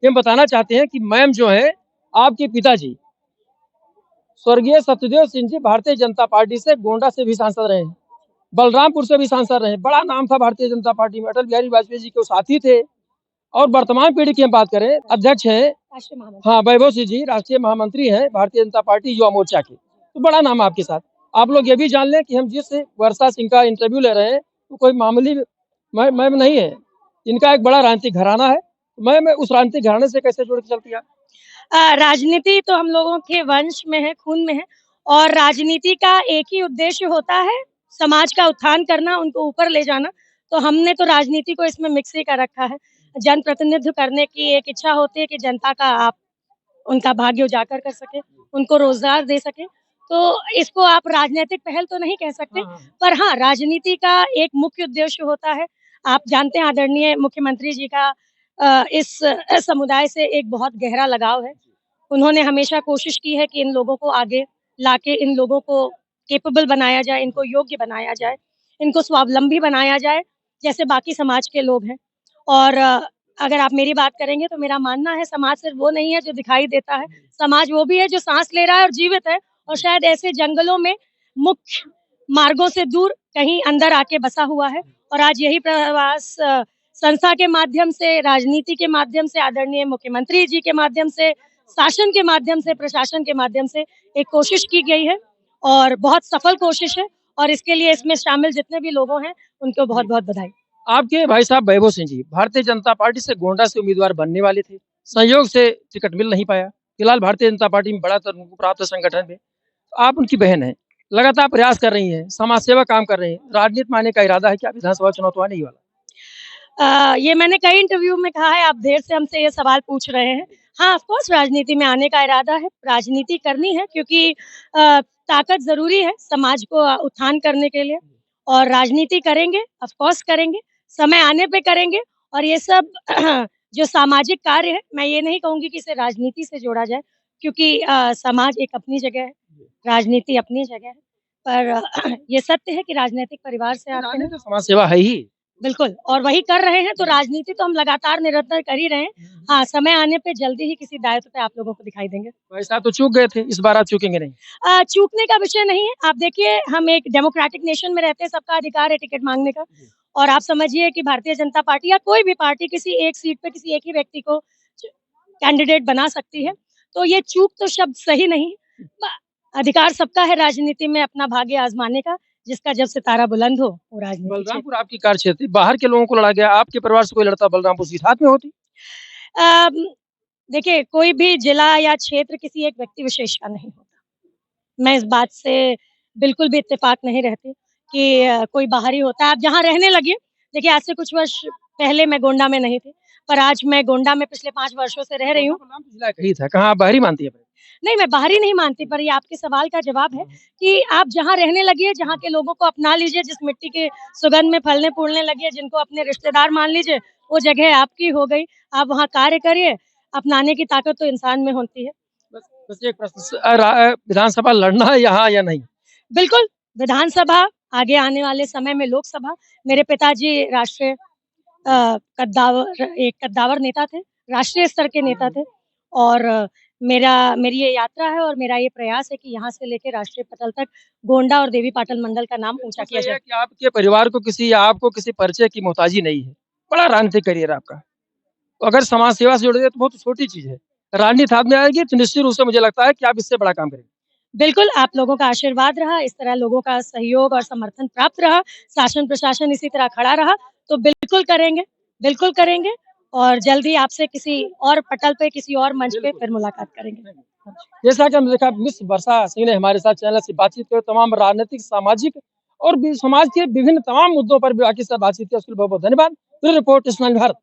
हम बताना चाहते हैं कि मैम जो है आपके पिताजी स्वर्गीय सत्यदेव सिंह जी भारतीय जनता पार्टी से गोंडा से भी सांसद रहे हैं, बलरामपुर से भी सांसद रहे, बड़ा नाम था भारतीय जनता पार्टी में। अटल बिहारी वाजपेयी जी के साथी थे। और वर्तमान पीढ़ी की हम बात करें, अध्यक्ष है हाँ वैभव सिंह जी, राष्ट्रीय महामंत्री है भारतीय जनता पार्टी युवा मोर्चा के। तो बड़ा नाम आपके साथ। आप लोग ये भी जान लें कि हम जिस वर्षा सिंह का इंटरव्यू ले रहे हैं तो कोई मामूली मैम नहीं है, इनका एक बड़ा राजनीतिक घराना है। मैं उस राजनीतिक घराने से कैसे जुड़ के चलती है? राजनीति तो हम लोगों के वंश में है, खून में है, और राजनीति का एक ही उद्देश्य होता है, समाज का उत्थान करना, उनको ऊपर ले जाना। तो हमने तो राजनीति को इसमें मिक्स ही कर रखा है। जनप्रतिनिधित्व करने की एक इच्छा होती है कि जनता का आप उनका भाग्य उजागर कर सके, उनको रोजगार दे सके। तो इसको आप राजनीतिक पहल तो नहीं कह सकते, पर हाँ, राजनीति का एक मुख्य उद्देश्य होता है। आप जानते हैं आदरणीय मुख्यमंत्री जी का इस समुदाय से एक बहुत गहरा लगाव है। उन्होंने हमेशा कोशिश की है कि इन लोगों को आगे लाके इन लोगों को कैपेबल बनाया जाए, इनको योग्य बनाया जाए, इनको स्वावलंबी बनाया जाए, जैसे बाकी समाज के लोग हैं। और अगर आप मेरी बात करेंगे तो मेरा मानना है समाज सिर्फ वो नहीं है जो दिखाई देता है, समाज वो भी है जो सांस ले रहा है और जीवित है, और शायद ऐसे जंगलों में मुख्य मार्गों से दूर कहीं अंदर आके बसा हुआ है। और आज यही प्रवास संस्था के माध्यम से, राजनीति के माध्यम से, आदरणीय मुख्यमंत्री जी के माध्यम से, शासन के माध्यम से, प्रशासन के माध्यम से एक कोशिश की गई है और बहुत सफल कोशिश है। और इसके लिए इसमें शामिल जितने भी लोगों हैं उनको बहुत-बहुत बधाई। आपके भाई साहब वैभव सिंह जी भारतीय जनता पार्टी से गोंडा से उम्मीदवार बनने वाले थे, संयोग से टिकट मिल नहीं पाया। फिलहाल भारतीय जनता पार्टी में बड़ा उनको प्राप्त संगठन में। आप उनकी बहन है, लगातार प्रयास कर रही हैं, समाज सेवा काम कर रही हैं, राजनीति में आने का इरादा है क्या? विधानसभा चुनाव तो आने ही वाला। ये मैंने कई इंटरव्यू में कहा है, आप देर से हमसे ये सवाल पूछ रहे हैं। हाँ, ऑफ कोर्स राजनीति में आने का इरादा है, राजनीति करनी है, क्योंकि ताकत ज़रूरी है समाज को उत्थान करने के लिए, और राजनीति करेंगे, ऑफ कोर्स करेंगे, समय आने पे करेंगे। और ये सब जो सामाजिक कार्य है, मैं ये नहीं कहूँगी कि इसे राजनीति से जोड़ा जाए, क्योंकि समाज एक अपनी जगह है, राजनीति अपनी जगह है। पर ये सत्य है कि राजनीतिक परिवार से आते हैं। तो समाज सेवा है ही। बिल्कुल, और वही कर रहे हैं, तो राजनीति तो हम लगातार निरंतर कर ही रहे हैं। हाँ, समय आने पे जल्दी ही किसी दायित्व पे आप लोगों को दिखाई देंगे। भाई साहब तो चूक गए थे, इस बार आप चूकेंगे नहीं। चूकने का विषय नहीं है। आप देखिए, हम एक डेमोक्रेटिक नेशन में रहते हैं, सबका अधिकार है टिकट माँगने का। और आप समझिए कि भारतीय जनता पार्टी या कोई भी पार्टी किसी एक सीट पे किसी एक ही व्यक्ति को कैंडिडेट बना सकती है। तो ये चूक तो शब्द सही नहीं। अधिकार सबका है राजनीति में अपना भाग्य आजमाने का, जिसका जब सितारा बुलंद हो वो राजनीति। बलरामपुर आपकी कार्य क्षेत्र, बाहर के लोगों को लड़ा गया, आपके परिवार से कोई लड़ता बलरामपुर सीट हाथ में होती? देखिए, कोई भी जिला या क्षेत्र किसी एक व्यक्ति विशेष का नहीं होता। मैं इस बात से बिल्कुल भी इत्तेफ़ाक नहीं रहती कि कोई बाहरी होता है। आप जहाँ रहने लगिए, देखिए आज से कुछ वर्ष पहले मैं गोंडा में नहीं थी, पर आज मैं गोंडा में पिछले 5 वर्षों से रह रही हूँ। जिला कहीं था, कहाँ आप बाहरी मानती है? नहीं, मैं बाहरी नहीं मानती, पर ये आपके सवाल का जवाब है कि आप जहाँ रहने लगिए, जहाँ के लोगों को अपना लीजिए, जिस मिट्टी के सुगंध में फलने-फूलने लगिए, जिनको अपने रिश्तेदार मान लीजिए, वो जगह आपकी हो गई। आप वहाँ कार्य करिए, अपनाने की ताकत तो इंसान में होती है। बस एक प्रश्न, विधानसभा लड़ना है यहाँ या नहीं? बिल्कुल, विधानसभा, आगे आने वाले समय में लोकसभा। मेरे पिताजी राष्ट्रीय एक कद्दावर नेता थे, राष्ट्रीय स्तर के नेता थे, और मेरी ये यात्रा है और मेरा ये प्रयास है कि यहाँ से लेके राष्ट्रीय पटल तक गोंडा और देवीपाटन मंडल का नाम ऊँचा किया जाए। कि आपके परिवार को आपको किसी परिचय की मोहताजी नहीं है, बड़ा राजनीतिक करियर आपका। तो अगर समाज सेवा से जुड़े तो बहुत छोटी चीज़ है, राजनीति हाथ में आएगी तो निश्चित रूप से मुझे लगता है कि आप इससे बड़ा काम करेंगे। बिल्कुल, आप लोगों का आशीर्वाद रहा, इस तरह लोगों का सहयोग और समर्थन प्राप्त रहा, शासन प्रशासन इसी तरह खड़ा रहा, तो बिल्कुल करेंगे, और जल्द ही आपसे किसी और पटल पे, किसी और मंच पे फिर मुलाकात करेंगे। जैसा कि हमने देखा, मिस वर्षा सिंह ने हमारे साथ चैनल से बातचीत कर तमाम राजनीतिक, सामाजिक और समाज के विभिन्न तमाम मुद्दों पर भी बाकी से बातचीत की। उसके लिए बहुत-बहुत धन्यवाद। Report smile Bharat.